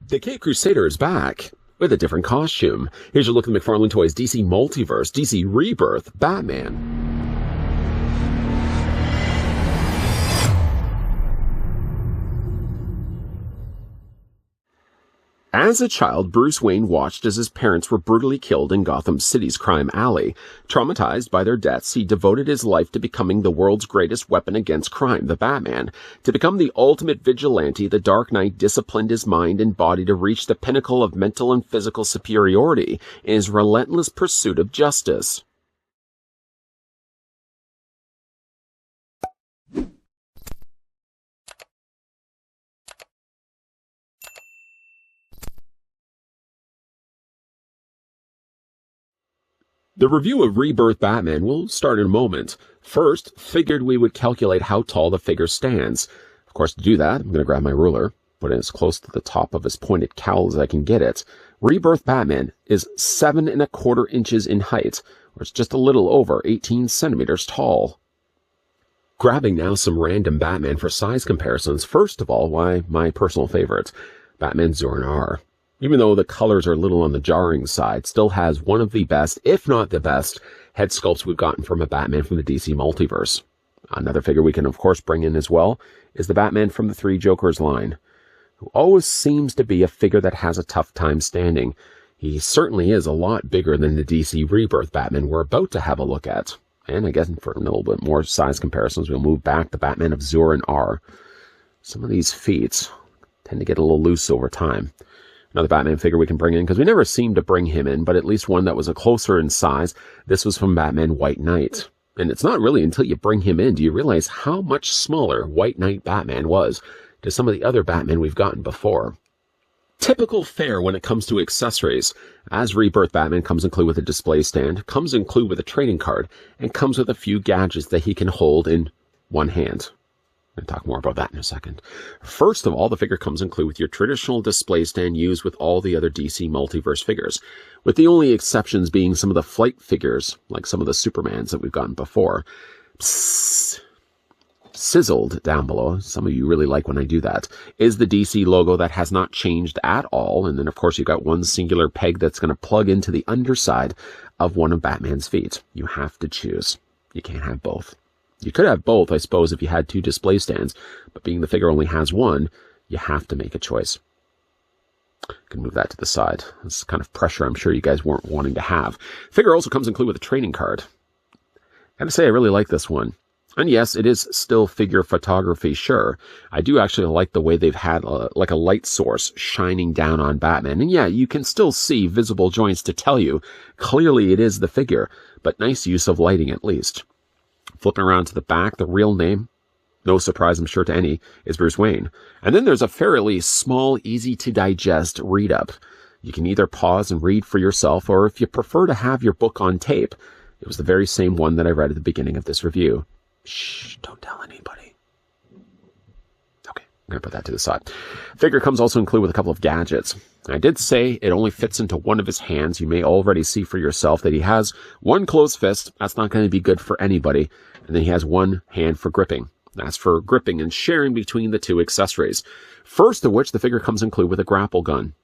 The Cape Crusader is back with a different costume. Here's your look at the McFarlane Toys DC Multiverse, DC Rebirth, Batman. As a child, Bruce Wayne watched as his parents were brutally killed in Gotham City's crime alley. Traumatized by their deaths, he devoted his life to becoming the world's greatest weapon against crime, the Batman. To become the ultimate vigilante, the Dark Knight disciplined his mind and body to reach the pinnacle of mental and physical superiority in his relentless pursuit of justice. The review of Rebirth Batman will start in a moment. First, figured we would calculate how tall the figure stands. Of course, to do that, I'm going to grab my ruler, put it as close to the top of his pointed cowl as I can get it. Rebirth Batman is 7¼ inches in height, or it's just a little over 18 centimeters tall. Grabbing now some random Batman for size comparisons. First of all, why my personal favorite, Batman Zur-En-Arrh. Even though the colors are a little on the jarring side, still has one of the best, if not the best, head sculpts we've gotten from a Batman from the DC Multiverse. Another figure we can, of course, bring in as well is the Batman from the Three Jokers line, who always seems to be a figure that has a tough time standing. He certainly is a lot bigger than the DC Rebirth Batman we're about to have a look at. And I guess for a little bit more size comparisons, we'll move back to Batman of Zur-En-Arrh. Some of these feats tend to get a little loose over time. Another Batman figure we can bring in, because we never seem to bring him in, but at least one that was a closer in size. This was from Batman White Knight. And it's not really until you bring him in do you realize how much smaller White Knight Batman was to some of the other Batman we've gotten before. Typical fare when it comes to accessories, as Rebirth Batman comes included with a display stand, comes included with a trading card, and comes with a few gadgets that he can hold in one hand. I'll talk more about that in a second. First of all, the figure comes included with your traditional display stand used with all the other DC Multiverse figures, with the only exceptions being some of the flight figures, like some of the Supermans that we've gotten before. Psst. Sizzled down below, some of you really like when I do that, is the DC logo that has not changed at all, and then of course you've got one singular peg that's going to plug into the underside of one of Batman's feet. You have to choose. You can't have both. You could have both, I suppose, if you had two display stands, but being the figure only has one, you have to make a choice. I can move that to the side. That's the kind of pressure I'm sure you guys weren't wanting to have. Figure also comes included with a trading card. Gotta say, I really like this one. And yes, it is still figure photography, sure. I do actually like the way they've had like a light source shining down on Batman. And yeah, you can still see visible joints to tell you clearly it is the figure, but nice use of lighting at least. Flipping around to the back, the real name, no surprise I'm sure to any, is Bruce Wayne. And then there's a fairly small, easy-to-digest read-up. You can either pause and read for yourself, or if you prefer to have your book on tape, it was the very same one that I read at the beginning of this review. Shh, don't tell anybody. Okay, I'm going to put that to the side. Figure comes also included with a couple of gadgets. I did say it only fits into one of his hands. You may already see for yourself that he has one closed fist. That's not going to be good for anybody. And then he has one hand for gripping. That's for gripping and sharing between the two accessories. First of which, the figure comes included with a grapple gun.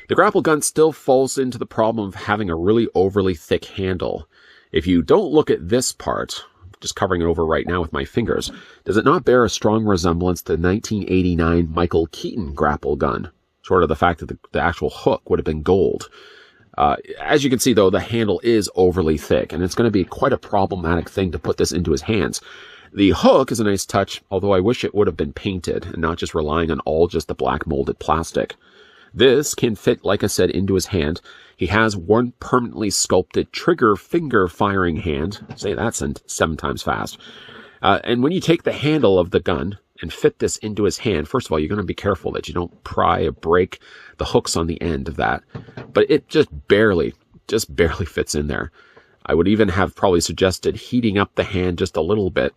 The grapple gun still falls into the problem of having a really overly thick handle. If you don't look at this part, just covering it over right now with my fingers, does it not bear a strong resemblance to the 1989 Michael Keaton grapple gun? Short of the fact that the actual hook would have been gold. As you can see, though, the handle is overly thick, and it's going to be quite a problematic thing to put this into his hands. The hook is a nice touch, although I wish it would have been painted and not just relying on all just the black molded plastic. This can fit, like I said, into his hand. He has one permanently sculpted trigger finger firing hand. Say that 7 times fast. And when you take the handle of the gun and fit this into his hand, first of all, you're going to be careful that you don't pry or break the hooks on the end of that. But it just barely fits in there. I would even have probably suggested heating up the hand just a little bit.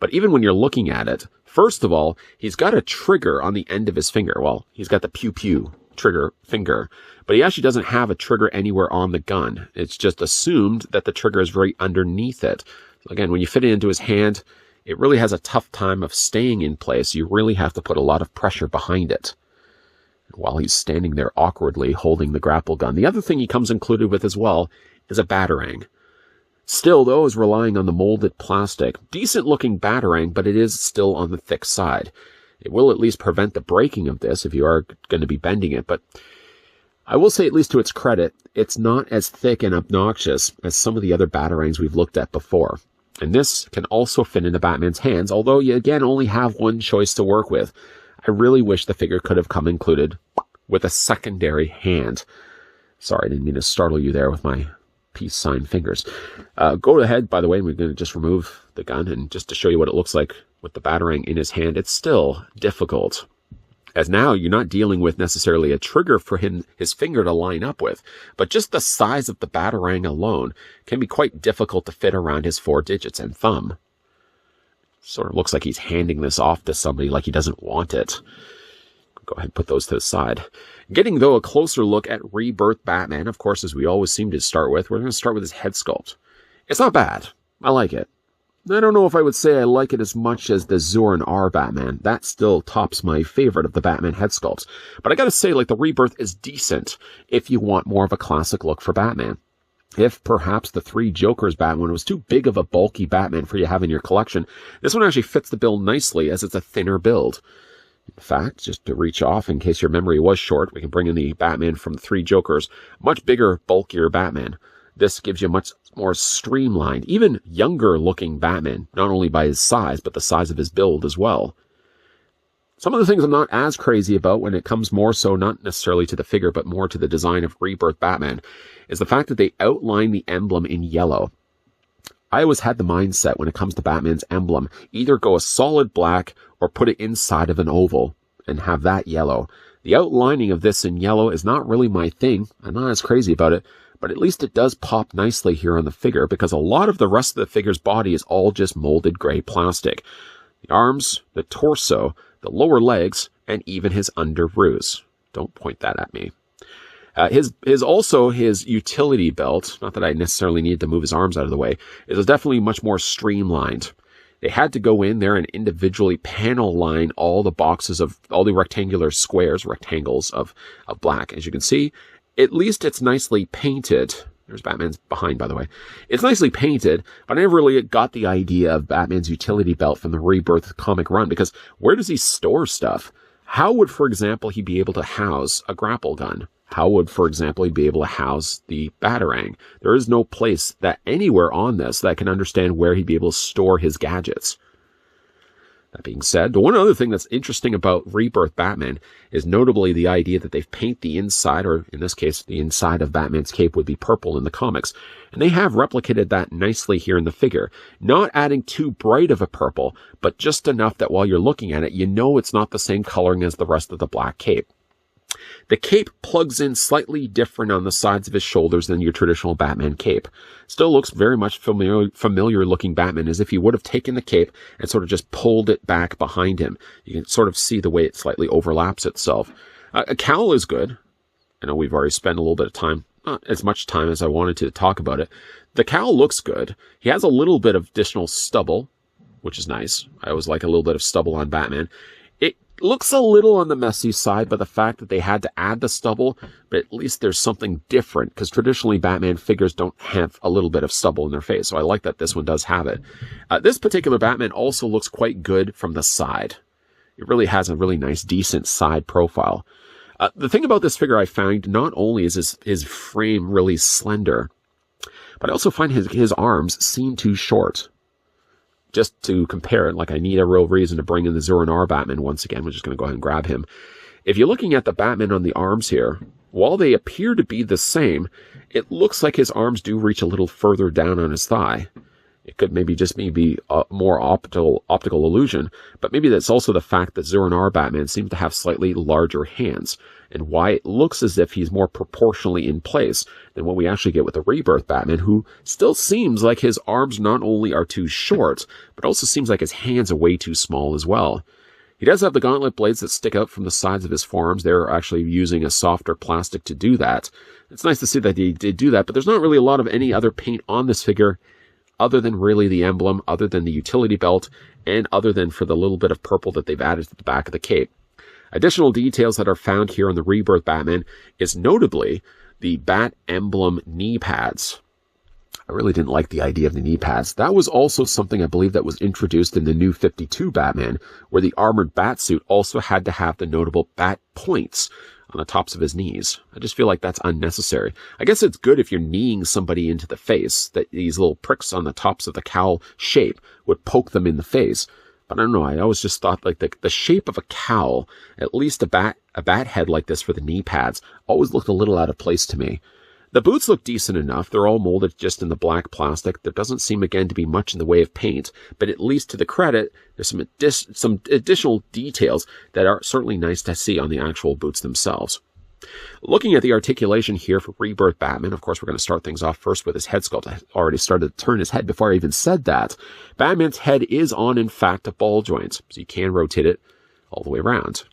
But even when you're looking at it, first of all, he's got a trigger on the end of his finger. Well, he's got the pew-pew trigger finger, but he actually doesn't have a trigger anywhere on the gun. It's just assumed that the trigger is right underneath it. So again, when you fit it into his hand, it really has a tough time of staying in place. You really have to put a lot of pressure behind it. while he's standing there awkwardly holding the grapple gun. The other thing he comes included with as well is a batarang. Still, though, is relying on the molded plastic. Decent looking batarang, but it is still on the thick side. It will at least prevent the breaking of this if you are going to be bending it, but I will say, at least to its credit, it's not as thick and obnoxious as some of the other batarangs we've looked at before. And this can also fit into Batman's hands, although you again only have one choice to work with. I really wish the figure could have come included with a secondary hand. Sorry, I didn't mean to startle you there with my peace sign fingers. Go ahead, by the way, we're going to just remove the gun, and just to show you what it looks like with the batarang in his hand, it's still difficult. As now, you're not dealing with necessarily a trigger for his finger to line up with, but just the size of the batarang alone can be quite difficult to fit around his 4 digits and thumb. Sort of looks like he's handing this off to somebody like he doesn't want it. Go ahead and put those to the side. Getting, though, a closer look at Rebirth Batman, of course, as we always seem to start with, we're going to start with his head sculpt. It's not bad. I like it. I don't know if I would say I like it as much as the Dǝvᴉous Batman. That still tops my favorite of the Batman head sculpts. But I gotta say, like, the Rebirth is decent if you want more of a classic look for Batman. If perhaps the 3 Jokers Batman was too big of a bulky Batman for you to have in your collection, this one actually fits the bill nicely as it's a thinner build. In fact, just to reach off in case your memory was short, we can bring in the Batman from the 3 Jokers. Much bigger, bulkier Batman. This gives you much more streamlined, even younger looking Batman, not only by his size, but the size of his build as well. Some of the things I'm not as crazy about when it comes more so not necessarily to the figure, but more to the design of Rebirth Batman, is the fact that they outline the emblem in yellow. I always had the mindset when it comes to Batman's emblem, either go a solid black or put it inside of an oval and have that yellow. The outlining of this in yellow is not really my thing. I'm not as crazy about it. But at least it does pop nicely here on the figure, because a lot of the rest of the figure's body is all just molded gray plastic. The arms, the torso, the lower legs, and even his underoos. Don't point that at me. His utility belt, not that I necessarily need to move his arms out of the way, is definitely much more streamlined. They had to go in there and individually panel line all the boxes of all the rectangular squares, rectangles of black. As you can see, at least it's nicely painted. There's Batman's behind, by the way. It's nicely painted, but I never really got the idea of Batman's utility belt from the Rebirth comic run, because where does he store stuff? How would, for example, he be able to house a grapple gun? How would, for example, he be able to house the batarang? There is no place that anywhere on this that can understand where he'd be able to store his gadgets. That being said, the one other thing that's interesting about Rebirth Batman is notably the idea that they've painted the inside, or in this case, the inside of Batman's cape would be purple in the comics. And they have replicated that nicely here in the figure. Not adding too bright of a purple, but just enough that while you're looking at it, you know it's not the same coloring as the rest of the black cape. The cape plugs in slightly different on the sides of his shoulders than your traditional Batman cape. Still looks very much familiar looking Batman, as if he would have taken the cape and sort of just pulled it back behind him. You can sort of see the way it slightly overlaps itself. A cowl is good. I know we've already spent a little bit of time, not as much time as I wanted to talk about it. The cowl looks good. He has a little bit of additional stubble, which is nice. I always like a little bit of stubble on Batman. Looks a little on the messy side by the fact that they had to add the stubble, but at least there's something different, because traditionally Batman figures don't have a little bit of stubble in their face, so I like that this one does have it. This particular Batman also looks quite good from the side. It really has a really nice, decent side profile. The thing about this figure I find, not only is his frame really slender, but I also find his arms seem too short. Just to compare it, like I need a real reason to bring in the Dǝvᴉous Batman once again. We're just going to go ahead and grab him. If you're looking at the Batman on the arms here, while they appear to be the same, it looks like his arms do reach a little further down on his thigh. It could maybe just be a more optical illusion, but maybe that's also the fact that Dǝvᴉous Batman seems to have slightly larger hands, and why it looks as if he's more proportionally in place than what we actually get with the Rebirth Batman, who still seems like his arms not only are too short, but also seems like his hands are way too small as well. He does have the gauntlet blades that stick out from the sides of his forearms. They're actually using a softer plastic to do that. It's nice to see that he did do that, but there's not really a lot of any other paint on this figure other than really the emblem, other than the utility belt, and other than for the little bit of purple that they've added to the back of the cape. Additional details that are found here on the Rebirth Batman is notably the Bat emblem knee pads. I really didn't like the idea of the knee pads. That was also something I believe that was introduced in the new 52 Batman, where the armored Batsuit also had to have the notable bat points on the tops of his knees. I just feel like that's unnecessary. I guess it's good if you're kneeing somebody into the face, that these little pricks on the tops of the cowl shape would poke them in the face. But I don't know, I always just thought like the shape of a cowl, at least a bat head like this for the knee pads, always looked a little out of place to me. The boots look decent enough. They're all molded just in the black plastic. There doesn't seem, again, to be much in the way of paint, but at least to the credit, there's some additional details that are certainly nice to see on the actual boots themselves. Looking at the articulation here for Rebirth Batman, of course, we're going to start things off first with his head sculpt. I already started to turn his head before I even said that. Batman's head is on, in fact, a ball joint, so you can rotate it all the way around.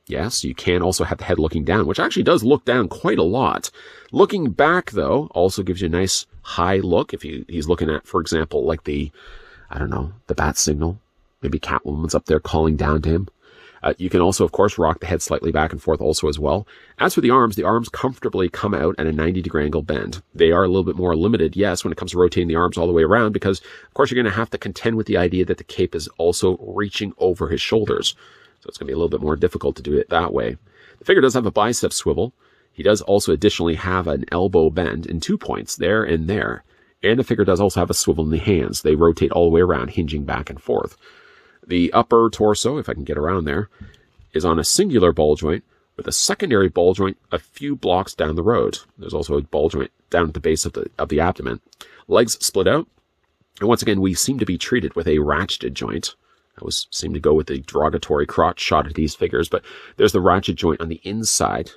Yes, you can also have the head looking down, which actually does look down quite a lot. Looking back, though, also gives you a nice high look. If he's looking at, for example, like the bat signal. Maybe Catwoman's up there calling down to him. You can also, of course, rock the head slightly back and forth also as well. As for the arms comfortably come out at a 90-degree angle bend. They are a little bit more limited, yes, when it comes to rotating the arms all the way around, because, of course, you're going to have to contend with the idea that the cape is also reaching over his shoulders. So it's going to be a little bit more difficult to do it that way. The figure does have a bicep swivel. He does also additionally have an elbow bend in 2 points, there and there. And the figure does also have a swivel in the hands. They rotate all the way around, hinging back and forth. The upper torso, if I can get around there, is on a singular ball joint with a secondary ball joint a few blocks down the road. There's also a ball joint down at the base of the abdomen. Legs split out. And once again, we seem to be treated with a ratcheted joint. I seem to go with the derogatory crotch shot of these figures, but there's the ratchet joint on the inside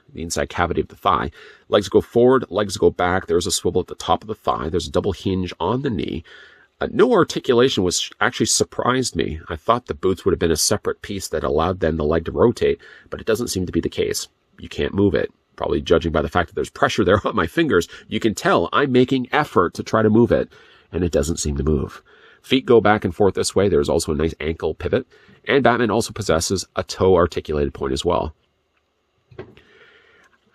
cavity of the thigh. Legs go forward, legs go back. There's a swivel at the top of the thigh. There's a double hinge on the knee. No articulation, which actually surprised me. I thought the boots would have been a separate piece that allowed then the leg to rotate, but it doesn't seem to be the case. You can't move it. Probably judging by the fact that there's pressure there on my fingers, you can tell I'm making effort to try to move it, and it doesn't seem to move. Feet go back and forth this way. There's also a nice ankle pivot. And Batman also possesses a toe articulated point as well. I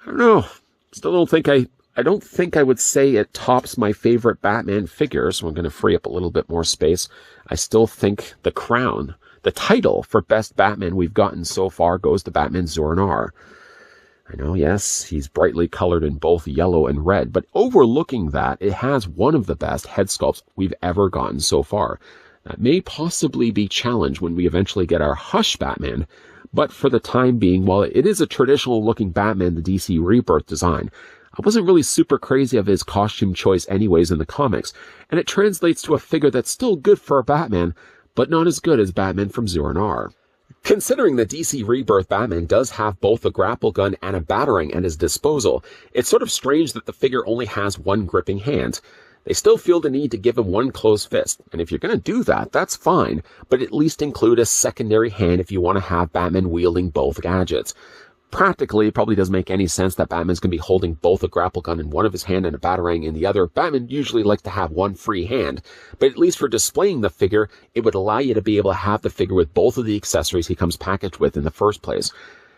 don't know. Still don't think I don't think I would say it tops my favorite Batman figure, so I'm going to free up a little bit more space. I still think the crown, the title for best Batman we've gotten so far goes to Batman Zur-En-Arrh. I know, yes, he's brightly colored in both yellow and red, but overlooking that, it has one of the best head sculpts we've ever gotten so far. That may possibly be challenged when we eventually get our Hush Batman, but for the time being, while it is a traditional-looking Batman, the DC Rebirth design, I wasn't really super crazy of his costume choice anyways in the comics, and it translates to a figure that's still good for a Batman, but not as good as Batman from Zur-En-Arrh. Considering the DC Rebirth Batman does have both a grapple gun and a batarang at his disposal, it's sort of strange that the figure only has one gripping hand. They still feel the need to give him one closed fist, and if you're going to do that, that's fine, but at least include a secondary hand if you want to have Batman wielding both gadgets. Practically, it probably doesn't make any sense that Batman's going to be holding both a grapple gun in one of his hand and a batarang in the other. Batman usually likes to have one free hand, but at least for displaying the figure, it would allow you to be able to have the figure with both of the accessories he comes packaged with in the first place.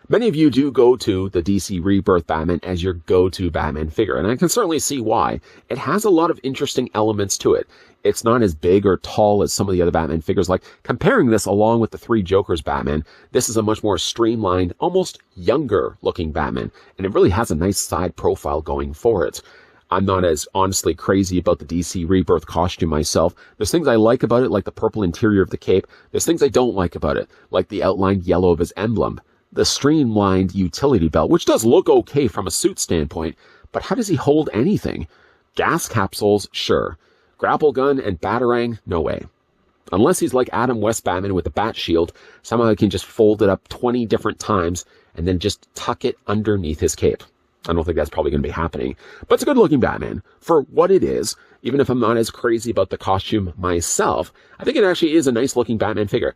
Many of you do go to the DC Rebirth Batman as your go-to Batman figure, and I can certainly see why. It has a lot of interesting elements to it. It's not as big or tall as some of the other Batman figures. Like, comparing this along with the Three Jokers Batman, this is a much more streamlined, almost younger-looking Batman, and it really has a nice side profile going for it. I'm not as honestly crazy about the DC Rebirth costume myself. There's things I like about it, like the purple interior of the cape. There's things I don't like about it, like the outlined yellow of his emblem. The streamlined utility belt, which does look okay from a suit standpoint, but how does he hold anything? Gas capsules, sure. Grapple gun and batarang, no way. Unless he's like Adam West Batman with the bat shield, somehow he can just fold it up 20 different times and then just tuck it underneath his cape. I don't think that's probably going to be happening, but it's a good looking Batman for what it is. Even if I'm not as crazy about the costume myself, I think it actually is a nice looking Batman figure.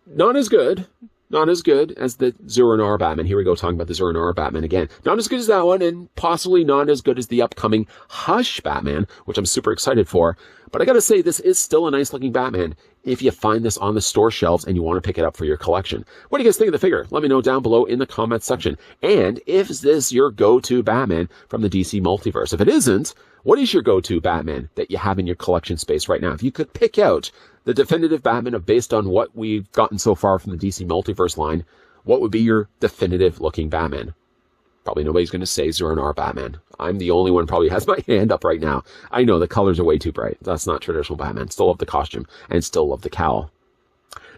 Not as good as the Zur-En-Arrh Batman. Here we go, talking about the Zur-En-Arrh Batman again. Not as good as that one, and possibly not as good as the upcoming Hush Batman, which I'm super excited for. But I gotta say, this is still a nice looking Batman, if you find this on the store shelves and you want to pick it up for your collection. What do you guys think of the figure? Let me know down below in the comments section. And if this your go-to Batman from the DC Multiverse? If it isn't, what is your go-to Batman that you have in your collection space right now? If you could pick out the definitive Batman based on what we've gotten so far from the DC Multiverse line, what would be your definitive looking Batman? Probably nobody's going to say Zur-En-Arrh Batman. I'm the only one probably has my hand up right now. I know the colors are way too bright. That's not traditional Batman. Still love the costume and still love the cowl.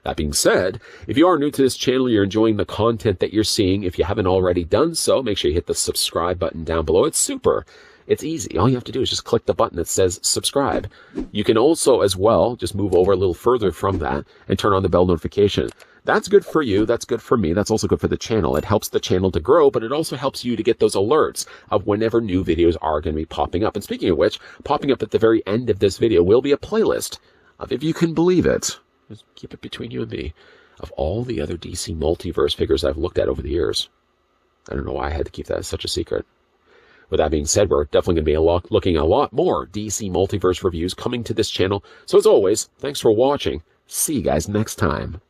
That being said, if you are new to this channel, you're enjoying the content that you're seeing. If you haven't already done so, make sure you hit the subscribe button down below. It's super. It's easy. All you have to do is just click the button that says subscribe. You can also, as well, just move over a little further from that and turn on the bell notification. That's good for you. That's good for me. That's also good for the channel. It helps the channel to grow, but it also helps you to get those alerts of whenever new videos are going to be popping up. And speaking of which, popping up at the very end of this video will be a playlist of, if you can believe it, just keep it between you and me, of all the other DC Multiverse figures I've looked at over the years. I don't know why I had to keep that as such a secret. With that being said, we're definitely going to be looking at a lot more DC Multiverse reviews coming to this channel. So as always, thanks for watching. See you guys next time.